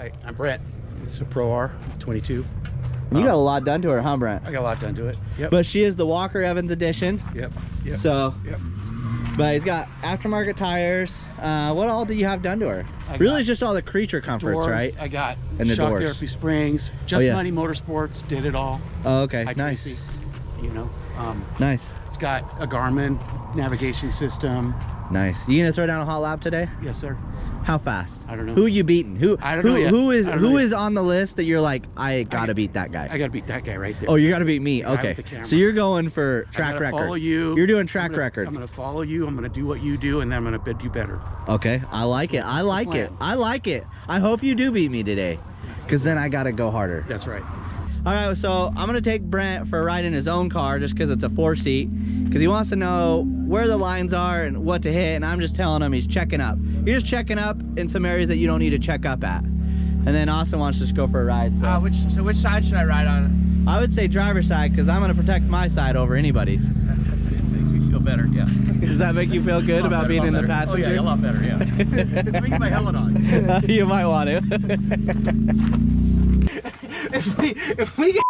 Hi, I'm Brent. It's a Pro R 22. You got a lot done to her, huh, Brent? I got a lot done to it. Yep. But she is the Walker Evans edition. Yep. So, Yep. but he's got aftermarket tires. What all do you have done to her? Really, it's just all the creature comforts, Doors, right? I got And the shock doors. therapy springs. Just Money Motorsports did it all. Oh, okay. High Nice. Tracy, you know. Nice. It's got a Garmin navigation system. Nice. You gonna throw down a hot lap today? Yes, sir. How fast? I don't know. Who you beating? I don't know yet. Who know is on the list that you're like, I gotta beat that guy? I gotta beat that guy right there. Oh, you gotta beat me. Guy with Okay. the camera. So you're going for track record. Follow you. You're doing track record. I'm gonna follow you. I'm gonna do what you do, and then I'm gonna bid you better. Okay. I like it. I like it. I like it. I hope you do beat me today, because then I gotta go harder. That's right. All right, so I'm gonna take Brent for a ride in his own car just because it's a 4-seat, because he wants to know where the lines are and what to hit, and I'm just telling him he's checking up. You're just checking up in some areas that you don't need to check up at. And then Austin wants to just go for a ride. So, which side should I ride on? I would say driver's side, because I'm gonna protect my side over anybody's. It makes me feel better, yeah. Does that make you feel good about being in the passenger? Oh yeah, a lot better, yeah. Let me get my helmet on. You might want to. If we get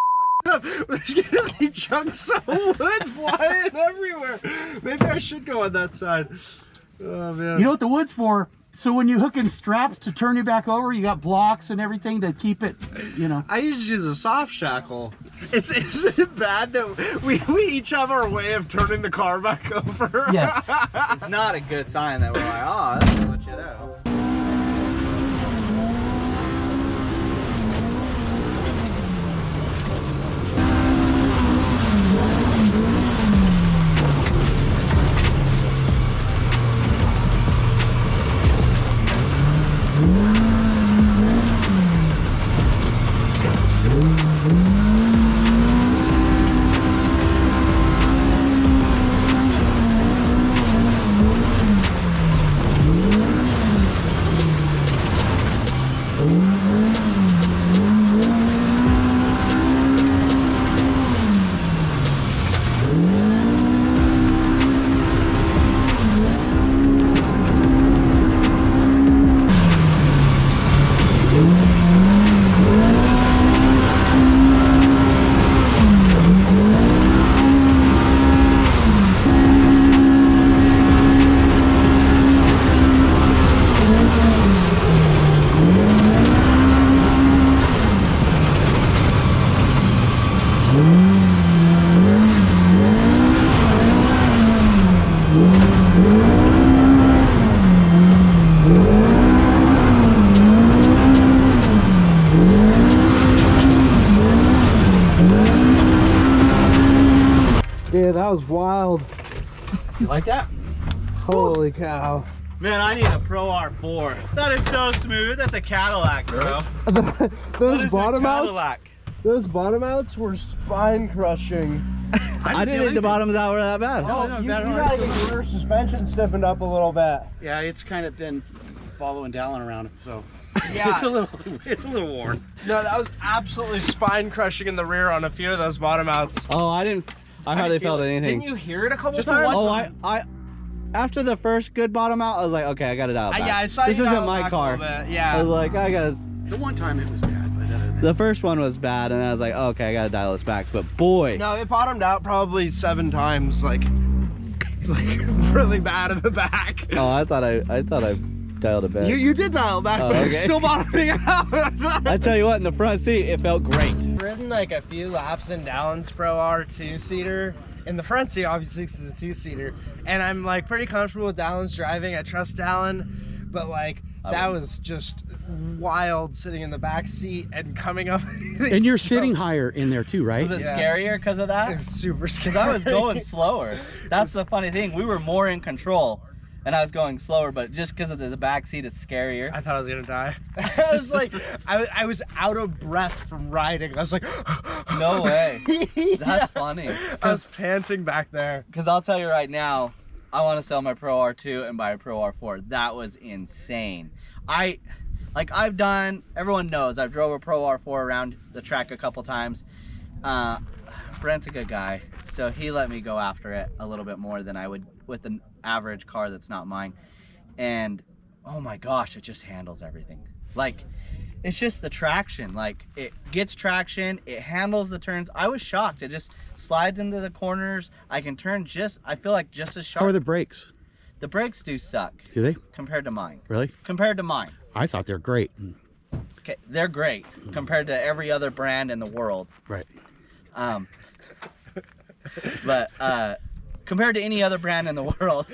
up, there's gonna be chunks of wood flying everywhere. Maybe I should go on that side. Oh man. You know what the wood's for? So when you hook in straps to turn you back over, you got blocks and everything to keep it, you know. I used to use a soft shackle. Isn't it bad that we each have our way of turning the car back over? Yes. It's not a good sign that we're like, oh, that's what you do. Dude, that was wild. You like that? Holy cow. Man, I need a Pro R4. That is so smooth. That's a Cadillac, bro. Those bottom outs were spine crushing. I didn't think the bottoms out were that bad. No, you gotta get your rear suspension stiffened up a little bit. Yeah, it's kind of been following Dallin around it, so Yeah. it's a little worn. No, that was absolutely spine crushing in the rear on a few of those bottom outs. Oh, I hardly felt anything. Didn't you hear it a couple Just a times? one- Oh, I after the first good bottom out, I was like, okay, I gotta dial it back. Yeah, I saw this you isn't dial it my back a car. little bit, yeah. I was like, I gotta. The one time it was bad, but other than The first one was bad, and I was like, oh, okay, I gotta dial this back. But boy, No, it bottomed out probably 7 times, like really bad in the back. oh, I thought I dialed it back. You did dial back, Oh, but okay. it's still bottoming out. I tell you what, in the front seat, it felt great. Ridden like a few laps in Dallin's Pro R 2-seater. In the front seat, obviously, because it's a 2-seater. And I'm like pretty comfortable with Dallin's driving. I trust Dallin, but like that was just wild sitting in the back seat and coming up. and you're sitting higher in there too, right? Was it Yeah. scarier because of It that? was super scary. Because I was going slower. That's the funny thing. We were more in control, and I was going slower, but just because of the back seat, it's scarier. I thought I was gonna die. I was like, I was out of breath from riding. I was like, No way. Yeah. That's funny. I was panting back there. Because I'll tell you right now, I want to sell my Pro R2 and buy a Pro R4. That was insane. I've done, everyone knows, I've drove a Pro R4 around the track a couple times. Brent's a good guy, so he let me go after it a little bit more than I would with an average car that's not mine. And oh my gosh, it just handles everything. Like, it's just the traction. Like, it gets traction, it handles the turns. I was shocked. It just slides into the corners. I can turn I feel like just as sharp. How are the brakes? The brakes do suck. Do they? Compared to mine. Really? Compared to mine. I thought they're great. Okay, they're great compared to every other brand in the world. Right. But compared to any other brand in the world.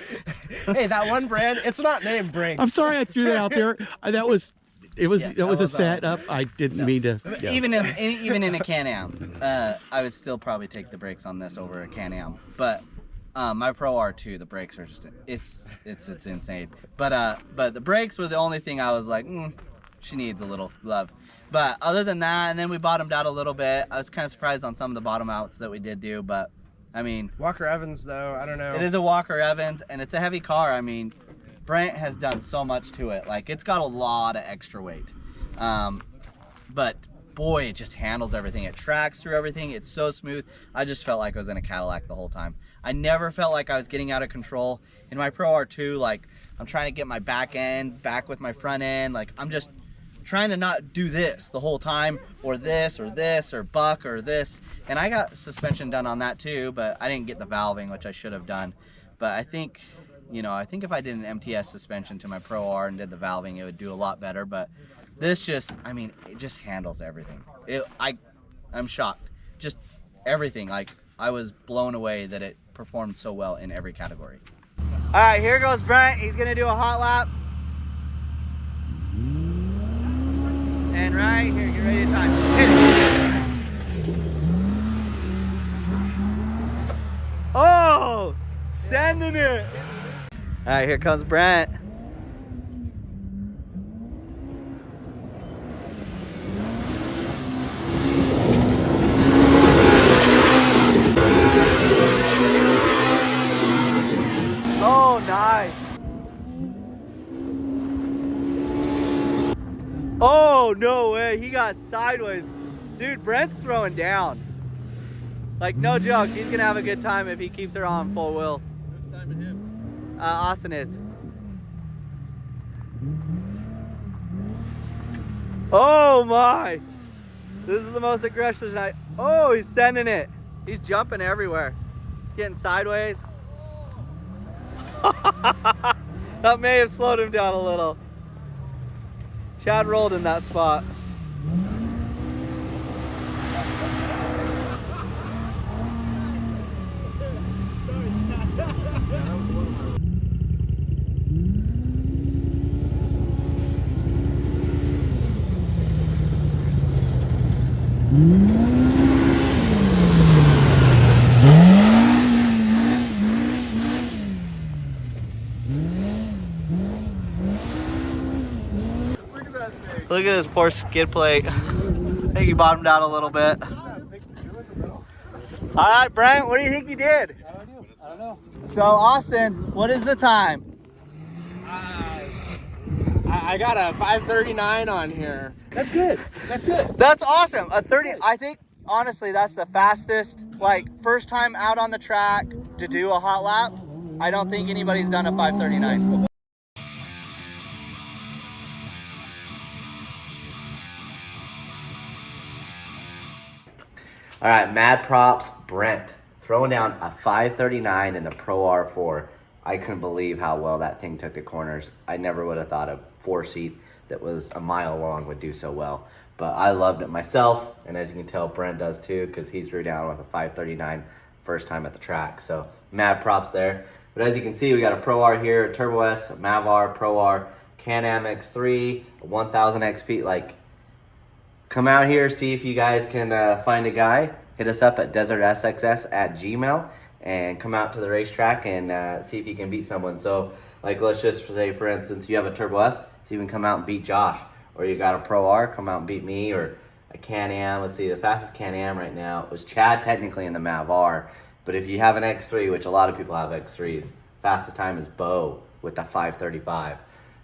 Hey, that one brand, it's not named Brink. I'm sorry I threw that out there. That was a setup. I didn't mean to. Yeah. Even in a Can-Am, I would still probably take the brakes on this over a Can-Am. But my Pro R2, the brakes are just it's insane. But the brakes were the only thing I was like, she needs a little love. But other than that, and then we bottomed out a little bit. I was kind of surprised on some of the bottom outs that we did do, but I mean, Walker Evans though, I don't know. It is a Walker Evans, and it's a heavy car. I mean, Brent has done so much to it. Like, it's got a lot of extra weight. But boy, it just handles everything. It tracks through everything. It's so smooth. I just felt like I was in a Cadillac the whole time. I never felt like I was getting out of control. In my Pro R2, like, I'm trying to get my back end back with my front end. Like, I'm just trying to not do this the whole time, or this, or buck, or this. And I got suspension done on that too, but I didn't get the valving, which I should have done. But I think, I think if I did an MTS suspension to my Pro R and did the valving, it would do a lot better. But this just, I mean, it just handles everything. I'm shocked. Just everything. Like, I was blown away that it performed so well in every category. All right, here goes Brent. He's gonna do a hot lap. And right here, get ready to time. Hit it. Oh, sending it. All right, here comes Brent. Oh, nice. Oh, no way. He got sideways. Dude, Brent's throwing down. Like, no joke. He's going to have a good time if he keeps her on full wheel. Who's timing him? Austin is. Oh, my. This is the most aggressive night. Oh, he's sending it. He's jumping everywhere. Getting sideways. That may have slowed him down a little. Chad rolled in that spot. Look at this poor skid plate. I think he bottomed out a little bit. All right, Brent, what do you think you did? I don't know. So, Austin, what is the time? I got a 5:39 on here. That's good. That's good. That's awesome. A 30, I think, honestly, that's the fastest, like, first time out on the track to do a hot lap. I don't think anybody's done a 5:39. All right, mad props, Brent, throwing down a 5:39 in the Pro R4. I couldn't believe how well that thing took the corners. I never would have thought a 4-seat that was a mile long would do so well. But I loved it myself, and as you can tell, Brent does too, because he threw down with a 5:39 first time at the track. So mad props there. But as you can see, we got a Pro R here, a Turbo S, a Mav R, Pro R, Can-Am X3, a 1000 XP. Like, come out here, see if you guys can find a guy. Hit us up at desertsxx@gmail and come out to the racetrack and see if you can beat someone. So, like, let's just say, for instance, you have a Turbo S, so you can come out and beat Josh. Or you got a Pro R, come out and beat me. Or a Can-Am. Let's see, the fastest Can-Am right now was Chad, technically in the Mav R. But if you have an X3, which a lot of people have X3s, fastest time is Bo with the 5:35.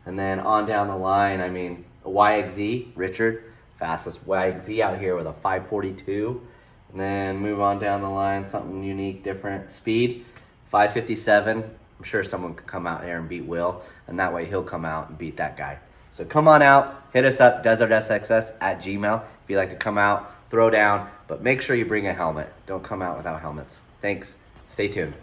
And then on down the line, I mean, a YXZ, Richard, fastest YXZ out here with a 5:42. And then move on down the line, something unique, different. Speed, 5:57. I'm sure someone could come out here and beat Will, and that way he'll come out and beat that guy. So come on out, hit us up, desertsxs@gmail.com if you'd like to come out, throw down, but make sure you bring a helmet. Don't come out without helmets. Thanks. Stay tuned.